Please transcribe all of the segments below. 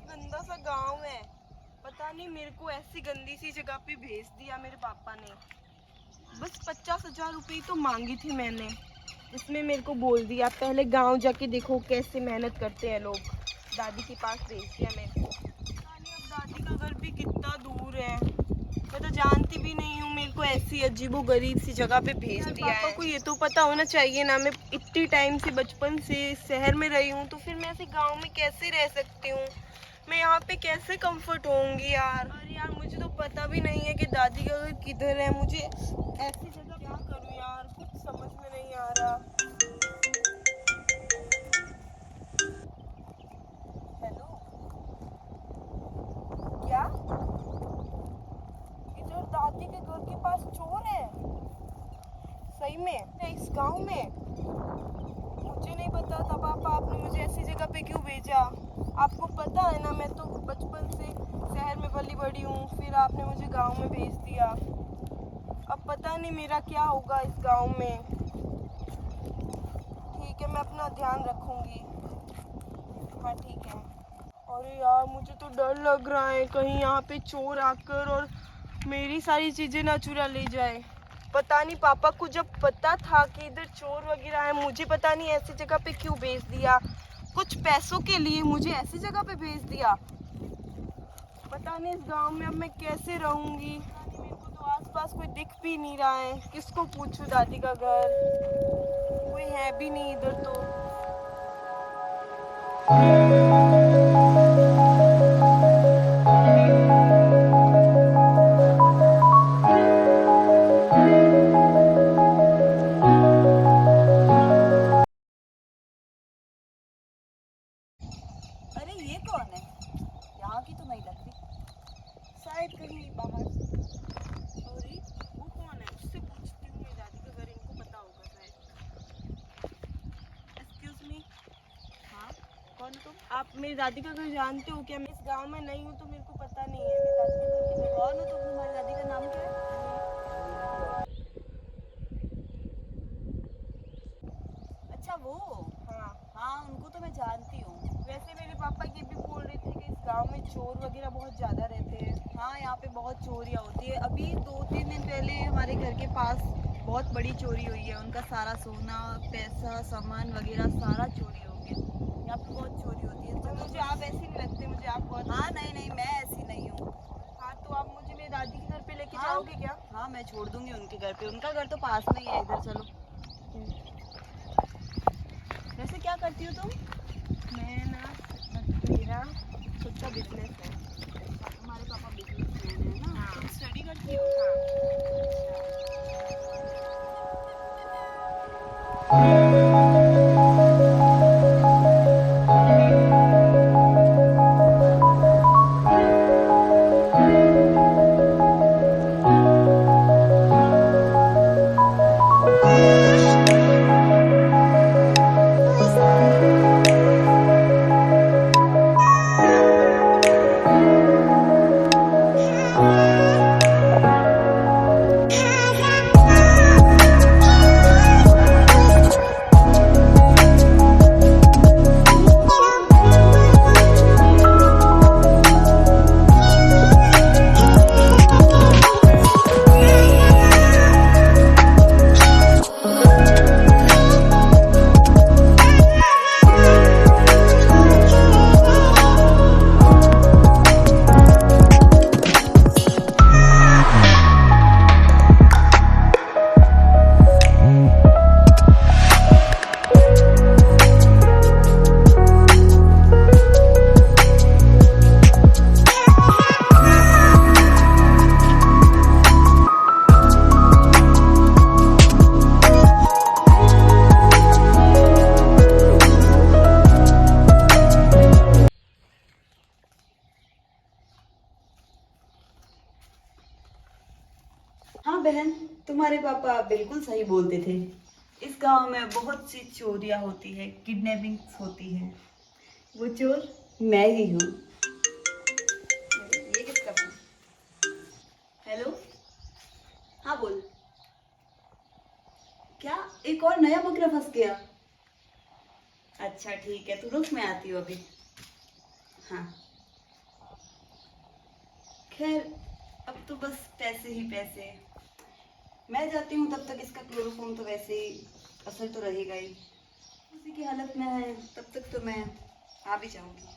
गंदा सा गांव है, पता नहीं मेरे को ऐसी गंदी सी जगह पे भेज दिया मेरे पापा ने। बस 50,000 रुपये तो मांगी थी मैंने, इसमें मेरे को बोल दिया पहले गांव जाके देखो कैसे मेहनत करते हैं लोग। दादी के पास भेज दिया मेरे को। अब दादी का घर भी कितना दूर है, मैं तो जानती भी नहीं हूँ। मेरे को ऐसी अजीबो गरीब सी जगह पे भेज दिया है। पापा को ये तो पता होना चाहिए ना, मैं इतनी टाइम से बचपन से शहर में रही हूँ, तो फिर मैं ऐसे गांव में कैसे रह सकती हूँ? मैं यहाँ पे कैसे कंफर्ट होंगी यार? अरे यार मुझे तो पता भी नहीं है कि दादी का घर किधर है। मुझे ऐसी जगह क्या करूँ यार, कुछ समझ में नहीं आ रहा। हेलो, क्या इधर दादी के घर के पास चोर है? सही में इस गांव में? मुझे नहीं पता था पापा, आपने मुझे ऐसी जगह पे क्यों भेजा? आपको पता है ना, मैं तो बचपन से शहर में पली बड़ी हूँ, फिर आपने मुझे गांव में भेज दिया। अब पता नहीं मेरा क्या होगा इस गांव में। ठीक है, मैं अपना ध्यान रखूंगी। हाँ ठीक है। अरे यार मुझे तो डर लग रहा है, कहीं यहाँ पे चोर आकर और मेरी सारी चीज़ें ना चुरा ले जाए। पता नहीं पापा को जब पता था कि इधर चोर वगैरह है, मुझे पता नहीं ऐसी जगह पे क्यों भेज दिया। कुछ पैसों के लिए मुझे ऐसी जगह पे भेज दिया। पता नहीं इस गांव में अब मैं कैसे रहूंगी। मेरे को तो आसपास कोई दिख भी नहीं रहा है, किसको पूछूं? दादी का घर कोई है भी नहीं इधर तो। अरे ये कौन है? यहाँ की तो नहीं लग रही। शायद कहीं बाहर। अरे वो कौन है, उससे पूछती हूँ। मेरी दादी का घर इनको पता होगा शायद। Excuse me. हाँ, कौन तुम? आप मेरी दादी का घर जानते हो क्या? मैं इस गांव में नहीं हूँ तो मेरे को पता नहीं है मेरी दादी का घर किधर। कौन हो तुम? तुम्हारी दादी का नाम क्या है? अच्छा वो। हाँ, हाँ, उनको तो मैं जानती हूँ। वैसे मेरे पापा ये भी बोल रहे थे कि इस गांव में चोर वगैरह बहुत ज़्यादा रहते हैं। हाँ, यहाँ पे बहुत चोरियाँ होती है। अभी 2-3 दिन पहले हमारे घर के पास बहुत बड़ी चोरी हुई है। उनका सारा सोना, पैसा, सामान वगैरह सारा चोरी हो गया। यहाँ पे बहुत चोरी होती है। तो मुझे आप ऐसी नहीं लगते, मुझे आप बहुत। हाँ, नहीं नहीं, मैं ऐसी नहीं हूँ। हाँ तो आप मुझे मेरी दादी के घर पे लेके हाँ, जाओगे क्या? हाँ, मैं छोड़ दूंगी उनके घर पे। उनका घर तो पास में ही है, इधर चलो। वैसे क्या करती हो तुम? मैं ना, मेरा खुद का बिजनेस है। हमारे पापा बिजनेसमैन है ना। हाँ। तुम स्टडी करती हो? हाँ बहन, तुम्हारे पापा बिल्कुल सही बोलते थे। इस गांव में बहुत सी चोरियां होती है, किडनैपिंग्स होती है। वो चोर मैं ही हूँ। ये किसका फोन? हेलो, हाँ बोल। क्या एक और नया बकरा फंस गया? अच्छा ठीक है, तू रुक, मैं आती हूँ अभी। हाँ खैर, अब तो बस पैसे ही पैसे। मैं जाती हूँ, तब तक इसका क्लोरोफॉर्म तो वैसे ही असर तो रहेगा ही। उसी की हालत में है, तब तक तो मैं आ भी जाऊंगी।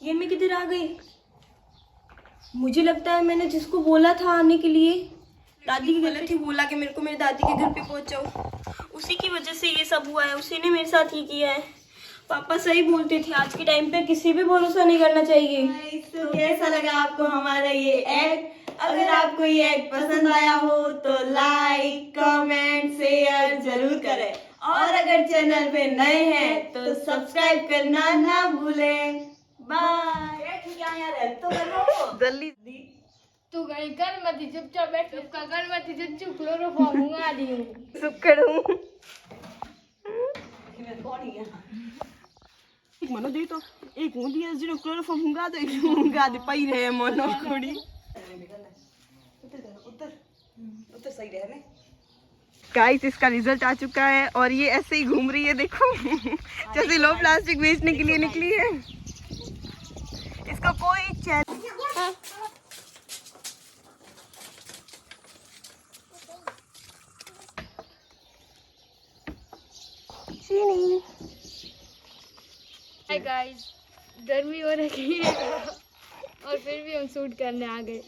ये मैं किधर आ गई? मुझे लगता है मैंने जिसको बोला था आने के लिए, दादी की गलत ही बोला कि मेरे को मेरे दादी के घर पे पहुंचाओ। उसी की वजह से ये सब हुआ है, उसी ने मेरे साथ ही किया है। पापा सही बोलते थे, आज के टाइम पे किसी पे भरोसा नहीं करना चाहिए। तो कैसा लगा आपको हमारा ये एड? अगर आपको ये एड पसंद आया हो तो लाइक, कमेंट, शेयर जरूर करें। और अगर चैनल पे नए हैं तो सब्सक्राइब करना ना भूलें। बाय। क्या यार, तो करो जल्दी। तू गई कर मत, चुपचाप बैठ, चुपका कर मत, चुप क्लोरोफॉर्म मंगा दी हूँ। चुप करूं। कौन है? एक मनो दे तो एक हूं दिया जिनो क्लोरोफॉर्म हुंगा दे पई रहे मनो कुड़ी। उत्तर सही रहे ने। गाइस, इसका रिजल्ट आ चुका है और ये ऐसे ही घूम रही है, देखो जैसे लो प्लास्टिक बेचने के लिए निकली है। इसका कोई चैन। हाय गाइस, गर्मी हो रही है और फिर भी हम शूट करने आ गए।